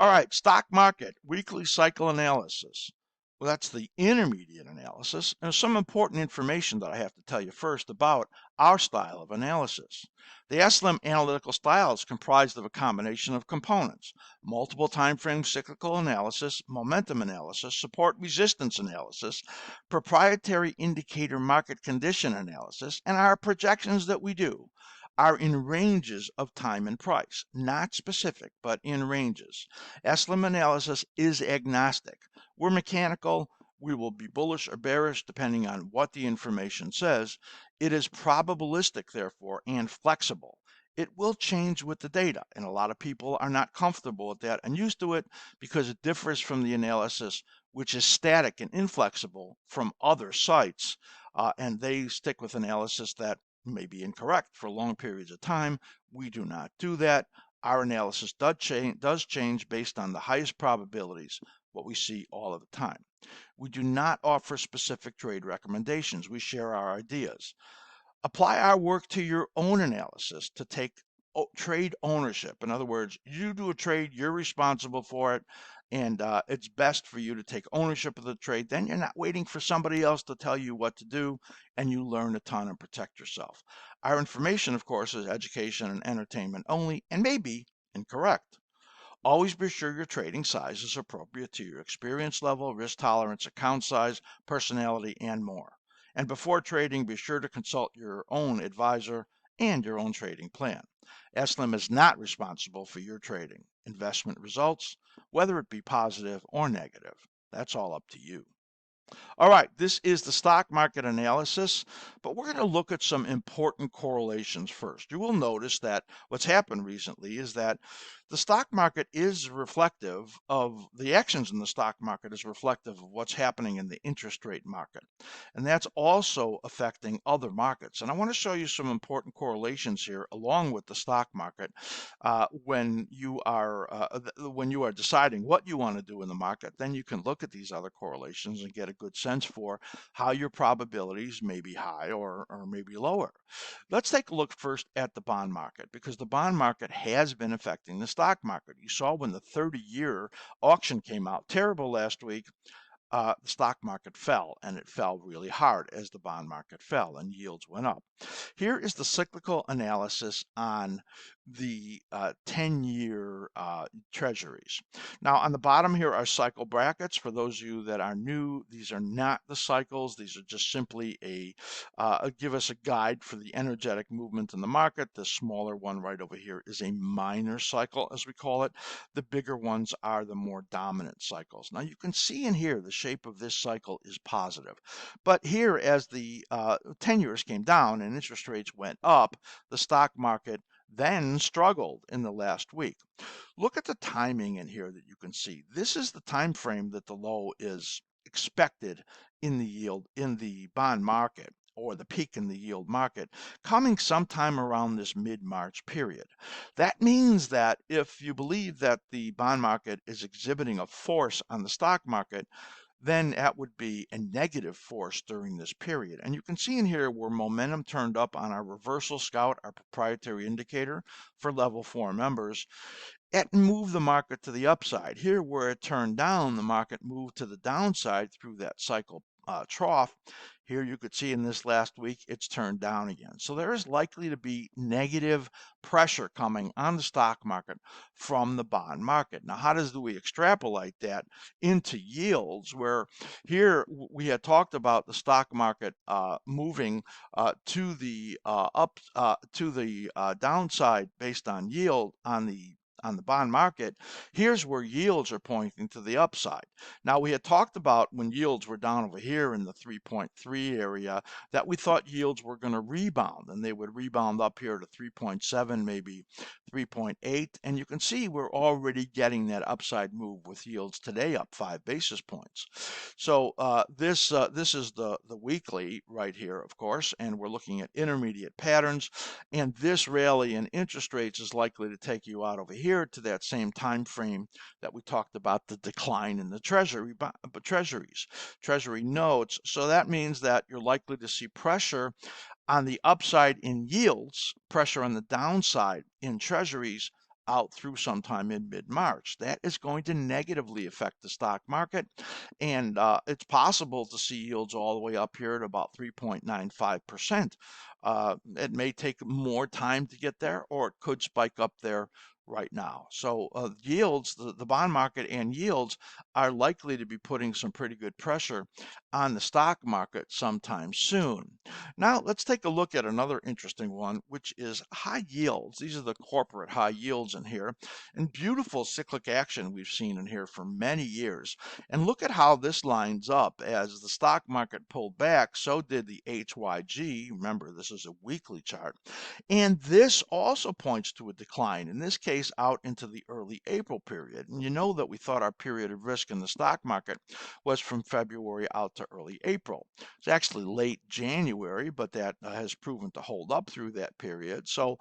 All right, stock market, weekly cycle analysis. Well, that's the intermediate analysis. And there's some important information that I have to tell you first about our style of analysis. The askSlim analytical style is comprised of a combination of components: multiple time frame cyclical analysis, momentum analysis, support resistance analysis, proprietary indicator market condition analysis, and our projections that we do are in ranges of time and price, not specific, but in ranges. askSlim analysis is agnostic. We're mechanical. We will be bullish or bearish depending on what the information says. It is probabilistic, therefore, and flexible. It will change with the data, and a lot of people are not comfortable with that and used to it because it differs from the analysis, which is static and inflexible from other sites, and they stick with analysis that may be incorrect for long periods of time. We do not do that. Our analysis does change based on the highest probabilities, what we see all of the time. We do not offer specific trade recommendations. We share our ideas. Apply our work to your own analysis to take trade ownership. In other words, you do a trade, you're responsible for it, and it's best for you to take ownership of the trade. Then you're not waiting for somebody else to tell you what to do, and you learn a ton and protect yourself. Our information, of course, is education and entertainment only, and may be incorrect. Always be sure your trading size is appropriate to your experience level, risk tolerance, account size, personality, and more. And before trading, be sure to consult your own advisor and your own trading plan. askSlim is not responsible for your trading investment results, whether it be positive or negative. That's all up to you. All right, this is the stock market analysis, but we're going to look at some important correlations first. You will notice that what's happened recently is that the stock market is reflective of the actions in the stock market is reflective of what's happening in the interest rate market. And that's also affecting other markets. And I want to show you some important correlations here along with the stock market when you are deciding what you want to do in the market. Then you can look at these other correlations and get a good sense for how your probabilities may be high or maybe lower. Let's take a look first at the bond market, because the bond market has been affecting the stock market. You saw when the 30-year auction came out, terrible last week, the stock market fell, and it fell really hard as the bond market fell and yields went up. Here is the cyclical analysis on the 10-year treasuries. Now on the bottom here are cycle brackets. For those of you that are new, these are not the cycles. These are just simply give us a guide for the energetic movement in the market. The smaller one right over here is a minor cycle, as we call it. The bigger ones are the more dominant cycles. Now you can see in here the shape of this cycle is positive. But here, as the 10 years came down and interest rates went up, the stock market then struggled in the last week. Look at the timing in here that you can see. This is the time frame that the low is expected in the bond market, or the peak in the yield market, coming sometime around this mid-March period. That means that if you believe that the bond market is exhibiting a force on the stock market, then that would be a negative force during this period. And you can see in here where momentum turned up on our reversal scout, our proprietary indicator for level 4 members. It moved the market to the upside. Here where it turned down, the market moved to the downside through that cycle trough. Here you could see in this last week, it's turned down again. So there is likely to be negative pressure coming on the stock market from the bond market. Now, how do we extrapolate that into yields, where here we had talked about the stock market moving to the downside based on yield on the bond market. Here's where yields are pointing to the upside. Now, we had talked about when yields were down over here in the 3.3 area that we thought yields were going to rebound, and they would rebound up here to 3.7, maybe 3.8. And you can see we're already getting that upside move with yields today up 5 basis points. So this is the weekly right here, of course, and we're looking at intermediate patterns. And this rally in interest rates is likely to take you out over here to that same time frame that we talked about, the decline in the treasury notes. So that means that you're likely to see pressure on the upside in yields, pressure on the downside in treasuries out through sometime in mid-March. That is going to negatively affect the stock market, and it's possible to see yields all the way up here at about 3.95%. It may take more time to get there, or it could spike up there right now. So yields, the bond market and yields are likely to be putting some pretty good pressure on the stock market sometime soon. Now let's take a look at another interesting one, which is high yields. These are the corporate high yields in here, and beautiful cyclic action we've seen in here for many years. And look at how this lines up. As the stock market pulled back, so did the HYG. Remember, this is a weekly chart. And this also points to a decline, in this case out into the early April period. And you know that we thought our period of risk in the stock market was from February out to early April. It's actually late January, but that has proven to hold up through that period. So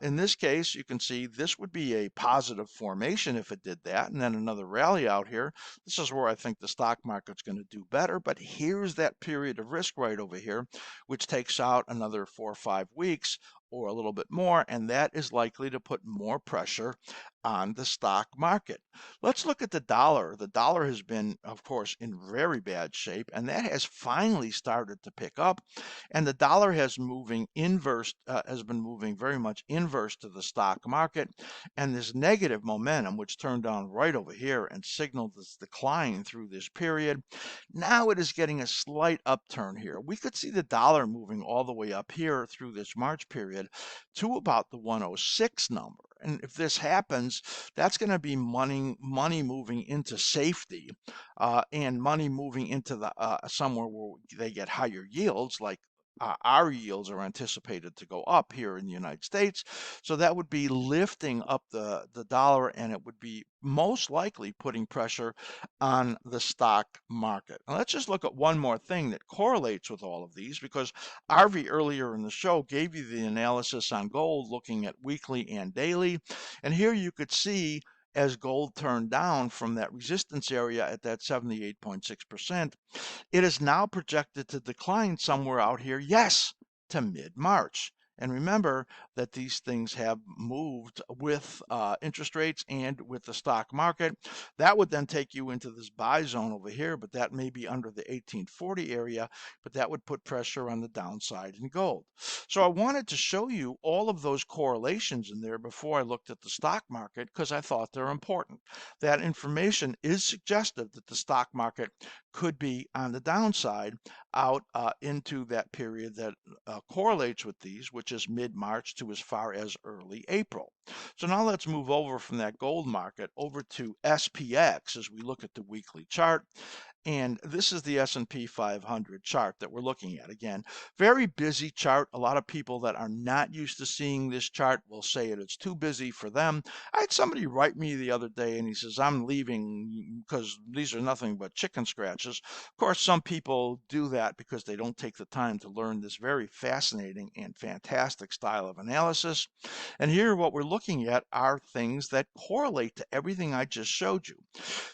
in this case, you can see this would be a positive formation if it did that, and then another rally out here. This is where I think the stock market's going to do better, but here's that period of risk right over here, which takes out another 4 or 5 weeks or a little bit more, and that is likely to put more pressure on the stock market. Let's look at the dollar. The dollar has been, of course, in very bad shape, and that has finally started to pick up, and the dollar has been moving very much inverse to the stock market, and this negative momentum, which turned down right over here and signaled this decline through this period, now it is getting a slight upturn here. We could see the dollar moving all the way up here through this March period to about the 106 number. And if this happens, that's going to be money moving into safety, and money moving into the somewhere where they get higher yields, like our yields are anticipated to go up here in the United States. So that would be lifting up the dollar, and it would be most likely putting pressure on the stock market. Now let's just look at one more thing that correlates with all of these, because Arvi earlier in the show gave you the analysis on gold looking at weekly and daily. And here you could see as gold turned down from that resistance area at that 78.6%, it is now projected to decline somewhere out here, yes, to mid-March. And remember that these things have moved with interest rates and with the stock market. That would then take you into this buy zone over here, but that may be under the 1840 area, but that would put pressure on the downside in gold. So I wanted to show you all of those correlations in there before I looked at the stock market, because I thought they're important. That information is suggestive that the stock market could be on the downside out into that period that correlates with these, which is mid-March to as far as early April. So now let's move over from that gold market over to SPX as we look at the weekly chart. And this is the S&P 500 chart that we're looking at. Again, very busy chart. A lot of people that are not used to seeing this chart will say it's too busy for them. I had somebody write me the other day, and he says, I'm leaving because these are nothing but chicken scratches. Of course, some people do that because they don't take the time to learn this very fascinating and fantastic style of analysis. And here what we're looking at are things that correlate to everything I just showed you.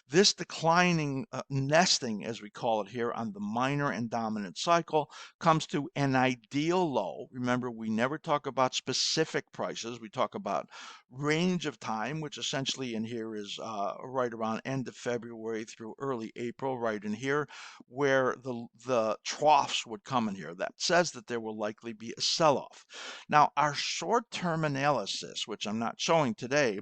This declining nesting, as we call it here, on the minor and dominant cycle comes to an ideal low. Remember, we never talk about specific prices. We talk about range of time, which essentially in here is right around end of February through early April, right in here, where the troughs would come in here. That says that there will likely be a sell-off. Now, our short-term analysis, which I'm not showing today,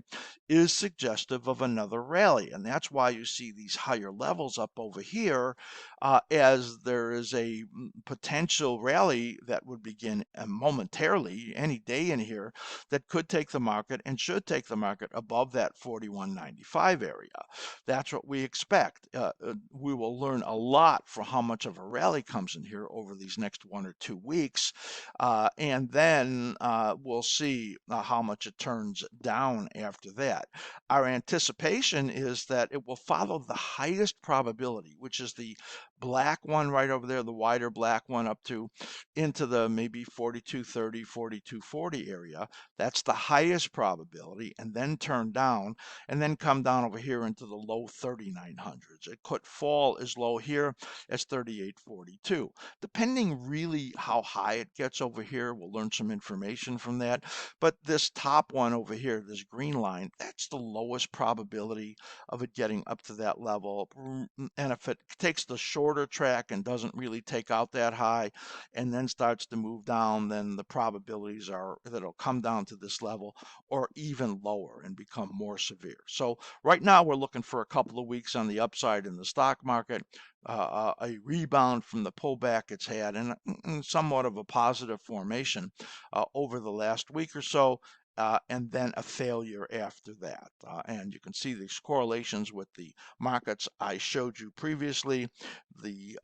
is suggestive of another rally, and that's why you see these higher levels up over here, as there is a potential rally that would begin momentarily any day in here that could take the market and should take the market above that 41.95 area. That's what we expect. We will learn a lot for how much of a rally comes in here over these next 1 or 2 weeks, and then we'll see how much it turns down after that. Our anticipation is that it will follow the highest probability, which is the black one right over there, the wider black one up to into the maybe 4230, 4240 area. That's the highest probability, and then turn down, and then come down over here into the low 3900s. It could fall as low here as 3842. Depending really how high it gets over here, we'll learn some information from that. But this top one over here, this green line, that's the lowest probability of it getting up to that level. And if it takes the shorter track and doesn't really take out that high and then starts to move down, then the probabilities are that it'll come down to this level or even lower and become more severe. So right now we're looking for a couple of weeks on the upside in the stock market, a rebound from the pullback it's had, and somewhat of a positive formation over the last week or so. And then a failure after that. And you can see these correlations with the markets I showed you previously, the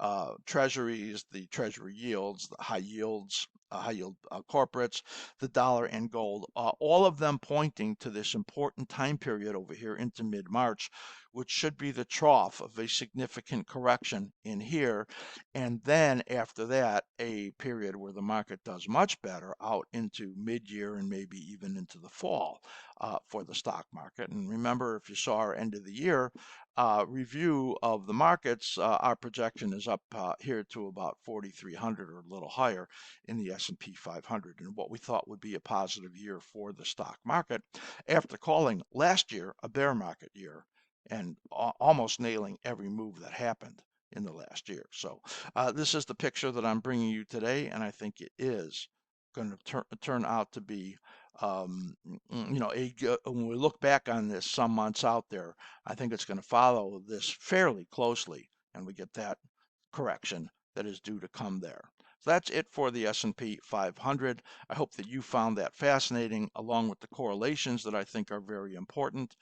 treasuries, the treasury yields, the high yields, high yield corporates, the dollar and gold, all of them pointing to this important time period over here into mid-March, which should be the trough of a significant correction in here. And then after that, a period where the market does much better out into mid-year and maybe even into the fall for the stock market. And remember, if you saw our end of the year review of the markets, our projection is up here to about 4,300 or a little higher in the S&P 500, and what we thought would be a positive year for the stock market after calling last year a bear market year and almost nailing every move that happened in the last year. So this is the picture that I'm bringing you today, and I think it is going to turn out to be, when we look back on this some months out there, I think it's going to follow this fairly closely, and we get that correction that is due to come there. So that's it for the S&P 500. I hope that you found that fascinating, along with the correlations that I think are very important.